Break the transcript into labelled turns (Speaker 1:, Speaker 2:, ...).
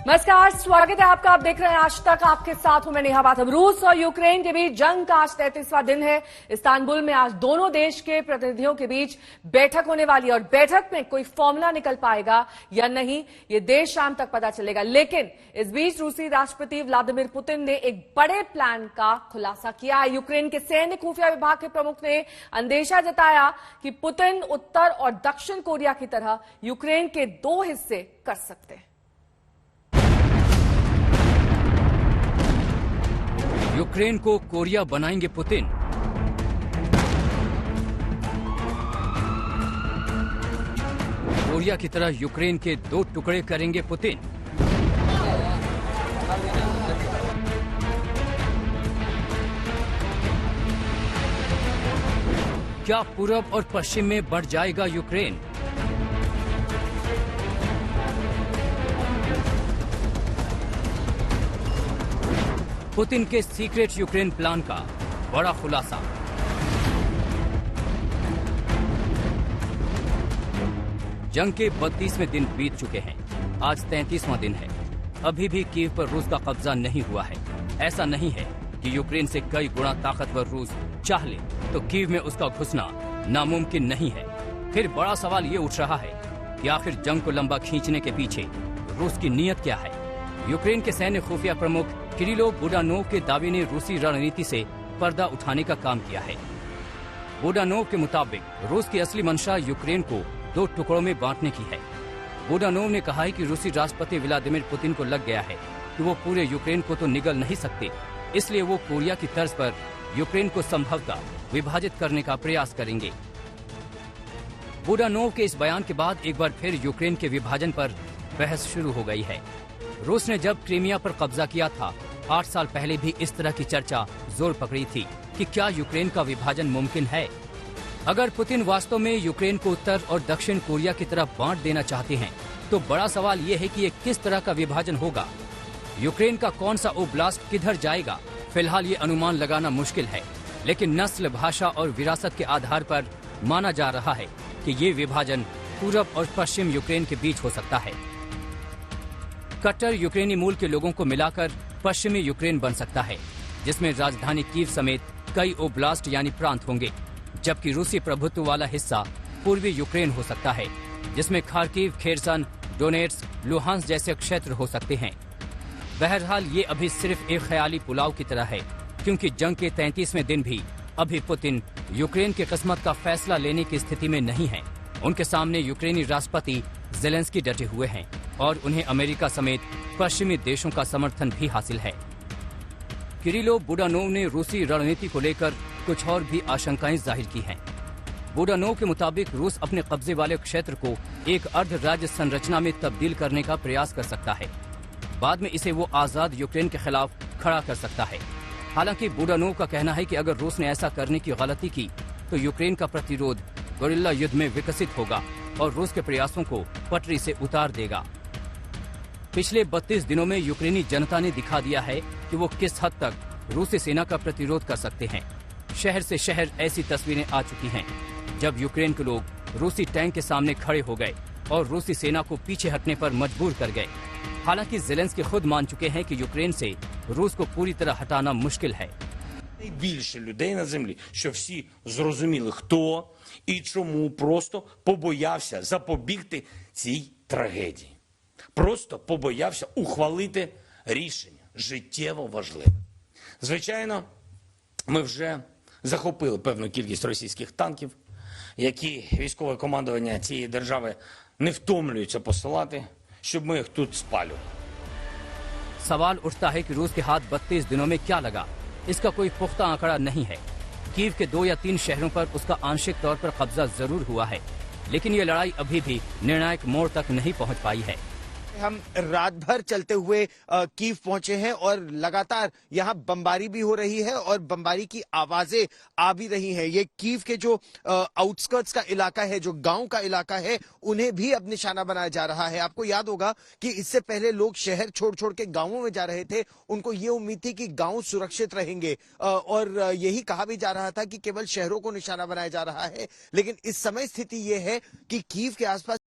Speaker 1: नमस्कार, स्वागत है आपका। आप देख रहे हैं आज तक, आपके साथ हूं मैं नेहा बाथम। रूस और यूक्रेन के बीच जंग का आज 33वां दिन है। इस्तांबुल में आज दोनों देश के प्रतिनिधियों के बीच बैठक होने वाली है और बैठक में कोई फॉर्मूला निकल पाएगा या नहीं, ये देर शाम तक पता चलेगा। लेकिन इस बीच रूसी राष्ट्रपति व्लादिमीर पुतिन ने एक बड़े प्लान का खुलासा किया है। यूक्रेन के सैन्य खुफिया विभाग के प्रमुख ने अंदेशा जताया कि पुतिन उत्तर और दक्षिण कोरिया की तरह यूक्रेन के 2 हिस्से कर सकते हैं।
Speaker 2: यूक्रेन को कोरिया बनाएंगे पुतिन। कोरिया की तरह यूक्रेन के 2 टुकड़े करेंगे पुतिन। क्या पूरब और पश्चिम में बढ़ जाएगा यूक्रेन? पुतिन के सीक्रेट यूक्रेन प्लान का बड़ा खुलासा। जंग के 32वें दिन बीत चुके हैं। आज 33वां दिन है। अभी भी कीव पर रूस का कब्जा नहीं हुआ है। ऐसा नहीं है कि यूक्रेन से कई गुना ताकतवर रूस चाह ले तो कीव में उसका घुसना नामुमकिन नहीं है। फिर बड़ा सवाल ये उठ रहा है कि आखिर जंग को लंबा खींचने के पीछे रूस की नीयत क्या है। यूक्रेन के सैन्य खुफिया प्रमुख किरिलो बुडानोव के दावे ने रूसी रणनीति से पर्दा उठाने का काम किया है। बुडानोव के मुताबिक रूस की असली मंशा यूक्रेन को 2 टुकड़ों में बांटने की है। बुडानोव ने कहा है कि रूसी राष्ट्रपति व्लादिमीर पुतिन को लग गया है कि वो पूरे यूक्रेन को तो निगल नहीं सकते, इसलिए वो कोरिया की तर्ज पर यूक्रेन को संभवतः विभाजित करने का प्रयास करेंगे। बुडानोव के इस बयान के बाद एक बार फिर यूक्रेन के विभाजन पर बहस शुरू हो गई है। रूस ने जब क्रीमिया पर कब्जा किया था 8 साल पहले भी इस तरह की चर्चा जोर पकड़ी थी कि क्या यूक्रेन का विभाजन मुमकिन है। अगर पुतिन वास्तव में यूक्रेन को उत्तर और दक्षिण कोरिया की तरफ बांट देना चाहते हैं तो बड़ा सवाल ये है कि ये किस तरह का विभाजन होगा। यूक्रेन का कौन सा ओब्लास्ट किधर जाएगा, फिलहाल ये अनुमान लगाना मुश्किल है। लेकिन नस्ल, भाषा और विरासत के आधार पर माना जा रहा है कि ये विभाजन पूरब और पश्चिम यूक्रेन के बीच हो सकता है। कट्टर यूक्रेनी मूल के लोगों को मिलाकर पश्चिमी यूक्रेन बन सकता है, जिसमें राजधानी कीव समेत कई ओब्लास्ट यानी प्रांत होंगे, जबकि रूसी प्रभुत्व वाला हिस्सा पूर्वी यूक्रेन हो सकता है, जिसमें खार्किव, खेरसन, डोनेट्स्क, लुहांस्क जैसे क्षेत्र हो सकते हैं। बहरहाल ये अभी सिर्फ एक ख्याली पुलाव की तरह है, क्योंकि जंग के 33वें दिन भी अभी पुतिन यूक्रेन की किस्मत का फैसला लेने की स्थिति में नहीं है। उनके सामने यूक्रेनी राष्ट्रपति ज़ेलेंस्की डटे हुए हैं और उन्हें अमेरिका समेत पश्चिमी देशों का समर्थन भी हासिल है। किरिलो बुडानोव ने रूसी रणनीति को लेकर कुछ और भी आशंकाएं जाहिर की हैं। बुडानोव के मुताबिक रूस अपने कब्जे वाले क्षेत्र को एक अर्ध राज्य संरचना में तब्दील करने का प्रयास कर सकता है। बाद में इसे वो आजाद यूक्रेन के खिलाफ खड़ा कर सकता है। हालांकि बुडानोव का कहना है कि अगर रूस ने ऐसा करने की गलती की तो यूक्रेन का प्रतिरोध गोरिल्ला युद्ध में विकसित होगा और रूस के प्रयासों को पटरी से उतार देगा। पिछले 32 दिनों में यूक्रेनी जनता ने दिखा दिया है कि वो किस हद तक रूसी सेना का प्रतिरोध कर सकते हैं। शहर से शहर ऐसी तस्वीरें आ चुकी हैं जब यूक्रेन के लोग रूसी टैंक के सामने खड़े हो गए और रूसी सेना को पीछे हटने पर मजबूर कर गए। हालांकि ज़ेलेंस्की खुद मान चुके हैं कि यूक्रेन से रूस को पूरी तरह हटाना मुश्किल है।
Speaker 3: Найбільше людей на землі, що всі зрозуміли, хто і чому, просто побоявся запобігти цій трагедії. Просто побоявся ухвалити рішення життєво важливе. Звичайно, ми вже захопили певну кількість російських танків, які військове командування цієї держави не втомлюється посилати, щоб ми їх тут спалювали.
Speaker 2: सवाल उठता है कि रूस के हाथ 32 दिनों में क्या लगा। इसका कोई पुख्ता आंकड़ा नहीं है। कीव के 2 या 3 शहरों पर उसका आंशिक तौर पर कब्जा जरूर हुआ है, लेकिन ये लड़ाई अभी भी निर्णायक मोड़ तक नहीं पहुंच पाई है।
Speaker 4: हम रात भर चलते हुए कीव पहुंचे हैं और लगातार यहां बमबारी भी हो रही है और बमबारी की आवाजें आ भी रही हैं। ये कीव के जो आउटस्कर्ट्स का इलाका है, जो गांव का इलाका है, उन्हें भी अब निशाना बनाया जा रहा है। आपको याद होगा कि इससे पहले लोग शहर छोड़ छोड़ के गांवों में जा रहे थे। उनको ये उम्मीद थी कि गांव सुरक्षित रहेंगे और यही कहा भी जा रहा था कि केवल शहरों को निशाना बनाया जा रहा है। लेकिन इस समय स्थिति ये है कि कीव के आसपास